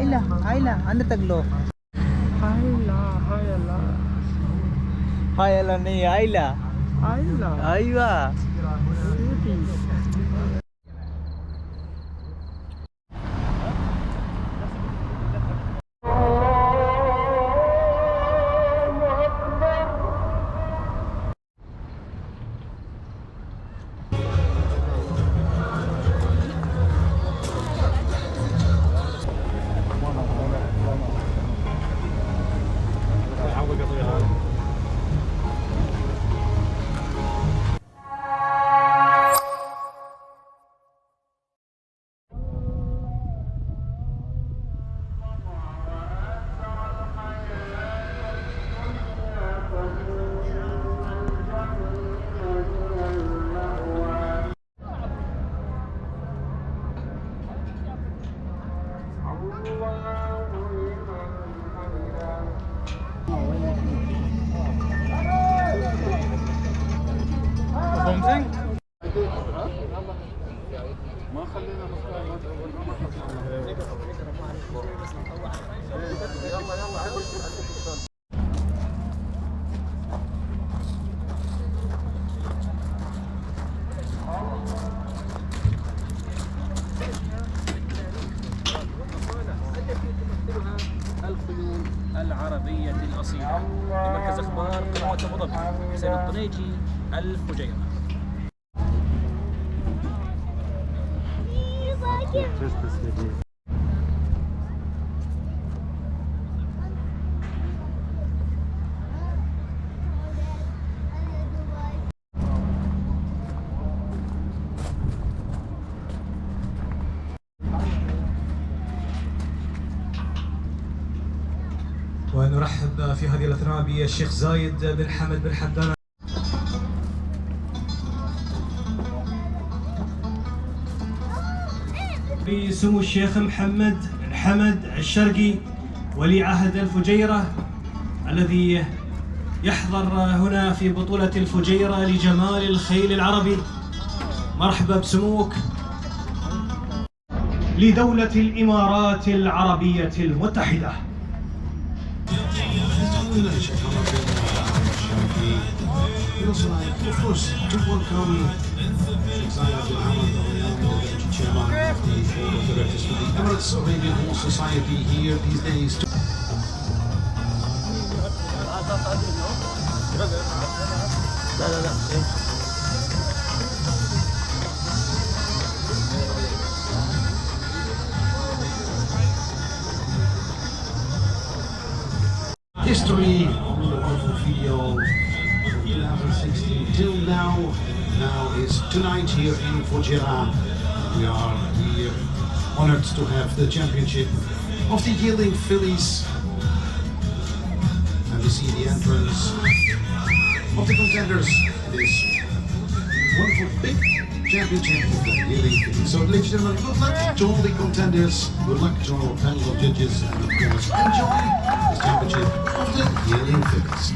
Ayla, ano taglo? Hayla. Ayla ni Ayla. Ayla. Aywa. الخيول العربية الأصيلة لمركز أخبار قناة أبو ظبي. حسين الطنيجي، الفجيرة. ونرحب في هذه الأثناء بالشيخ زايد بن حمد بن حمدان بسمو الشيخ محمد بن حمد الشرقي ولي عهد الفجيرة الذي يحضر هنا في بطولة الفجيرة لجمال الخيل العربي. مرحبا بسموك لدولة الإمارات العربية المتحدة. We also like, of course, to welcome Sheikh Zayed bin Hamad Al-Riyadi, Deputy Chairman of the Board of Directors for the Emirates Arabian Horse Society here these days. History of the wonderful video from 2016 till now. Now is tonight here in Fujairah. We are here honored to have the championship of the Yearling Fillies. And we see the entrance of the contenders in this wonderful big championship of the Yearling Fillies. So ladies and gentlemen, good luck to all the contenders. Good luck to our panel of judges, and of course enjoy this championship of the Yearling Fillies.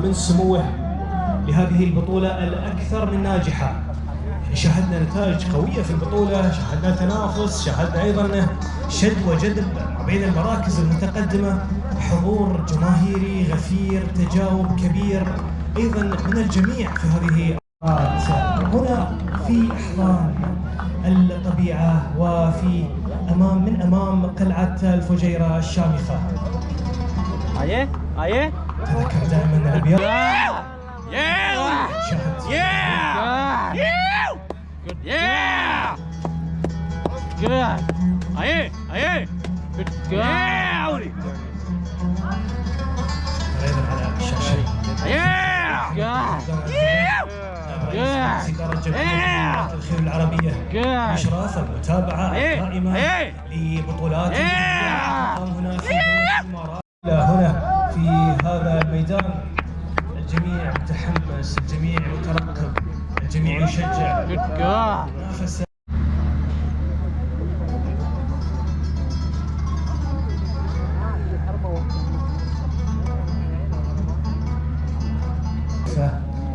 من سموه لهذه البطولة الأكثر من ناجحة. شاهدنا نتائج قوية في البطولة، شاهدنا تنافس، شاهدنا أيضا شد وجذب بين المراكز المتقدمة، حضور جماهيري غفير، تجاوب كبير أيضا من الجميع في هذه هنا في أحضان الطبيعة وفي من أمام قلعة الفجيرة الشامخة. تذكر دائما الأبيات. أيضا على الشاشة الخيول العربية إشراف المتابعة الدائمة لبطولات هنا في الإمارات. هنا في هذا الميدان الجميع متحمس، الجميع مترقب، الجميع يشجع المنافسة.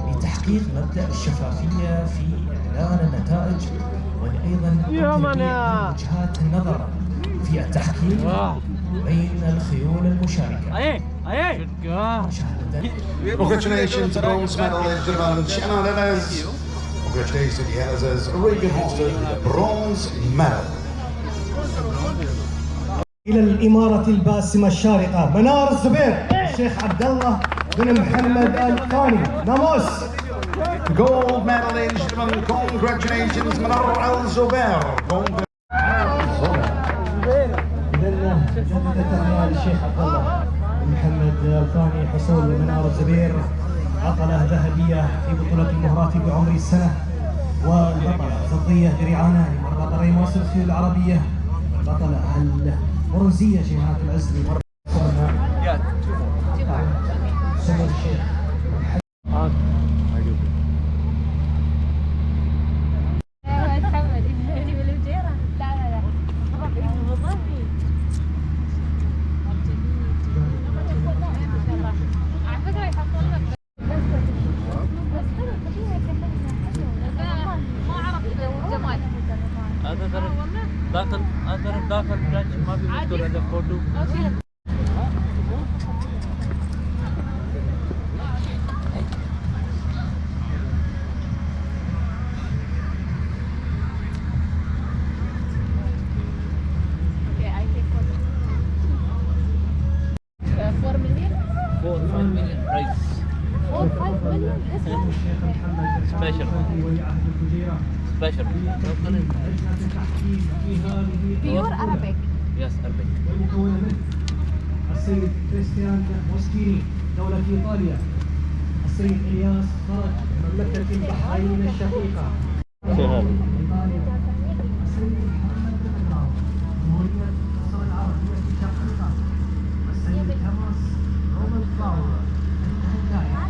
لتحقيق مبدأ الشفافية في إعلان النتائج، وأيضا وجهات النظر في التحكيم بين الخيول المشاركة. Congratulations to bronze medal, ladies and gentlemen, Shannon Ellis. Congratulations to the Ellis, Regan Hosted, bronze medal. إلى الإمارة الباسمة الشارقة منار الزبير، الشيخ عبد الله بن محمد الثاني ناموس. Gold medal, ladies and gentlemen, congratulations, Manar Al-Zubair. جدد التهنئة للشيخ عبد الله بن محمد الثاني حصول منار الزبير عقلة ذهبية في بطولة المهرات بعمر السنة، والبطلة فضية دريعانة لمربط مصر الخيول العربية، البطلة البرونزية جهات العزلي سمو الشيخ داخل برانش ما في مشكلة هذا فوتو. Special. Pure Arabic. Yes, Arabic. والمكونة منه السيد كريستيان موسكيني دولة إيطاليا، السيد إلياس فرج مملكة البحرين الشقيقة، إيطاليا، السيد محمد بن عمار جمهورية مصر العربية الشقيقة، السيد توماس رومان فلاور الهندايا.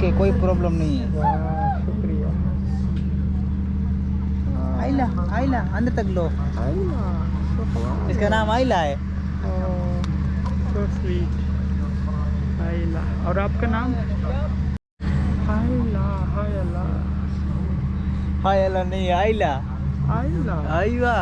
Okay, कोई प्रॉब्लम नहीं है. शुक्रिया. आइला अंदर तक लो. इसका नाम आइला है. So sweet. आइला. और आपका नाम? आइला. आइला नहीं आइला. आइवा.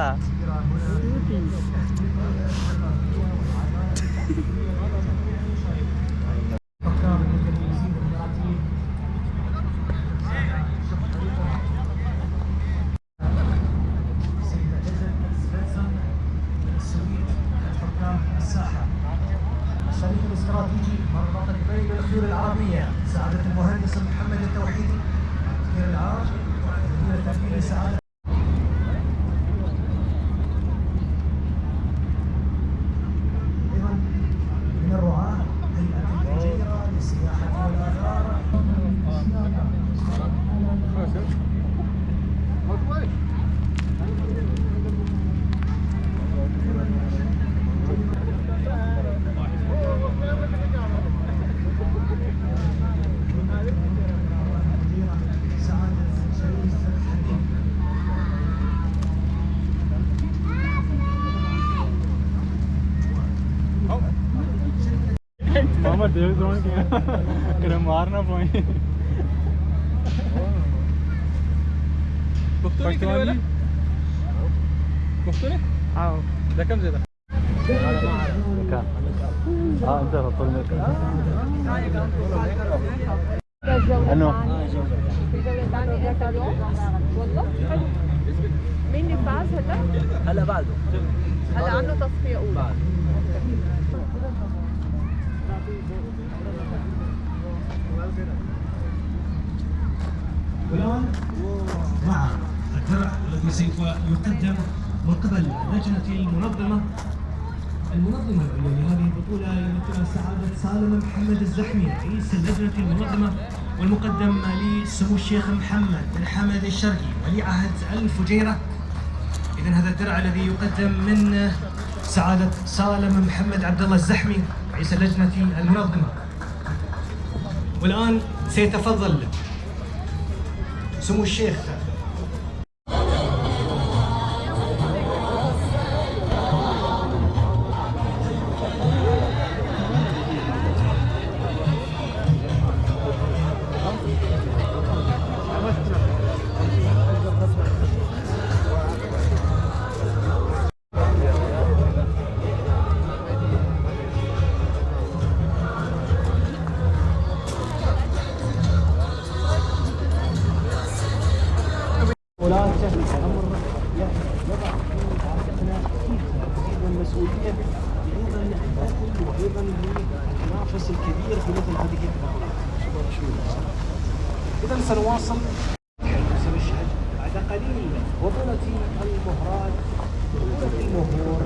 الشريك الاستراتيجي مربط بين الخيول العربية سعادة المهندس محمد التوحيدي مدير العام مدير التنفيذي سعادة. أيضا من الرعاة هيئة الفجيرة للسياحة والآثار. देख ड्रोन की करे मारना पाए مفتوني مفتوني؟ आओ ده كم زي ده؟ انت طول انه الجولة الثانية انت اليوم والله حلو. مين اللي فاز هلا؟ هلا بعده هلا عنده تصفية أولى. والآن مع الدرع الذي سوف يقدم من قبل لجنة المنظمة العليا لهذه البطولة يمثلها سعادة سالم محمد الزحمي رئيس اللجنة المنظمة، والمقدم لسمو الشيخ محمد بن حمد الشرقي ولي عهد الفجيرة. إذن هذا الدرع الذي يقدم من سعادة سالم محمد عبد الله الزحمي رئيس اللجنة المنظمة. والآن سيتفضل سمو الشيخ المسؤولية أيضا الأكل وأيضا التنافس الكبير في مثل هذه البطولات. إذا سنواصل حسب الشهد بعد قليل بطولة المهرات بطولة المهور.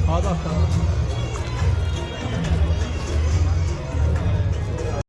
هذا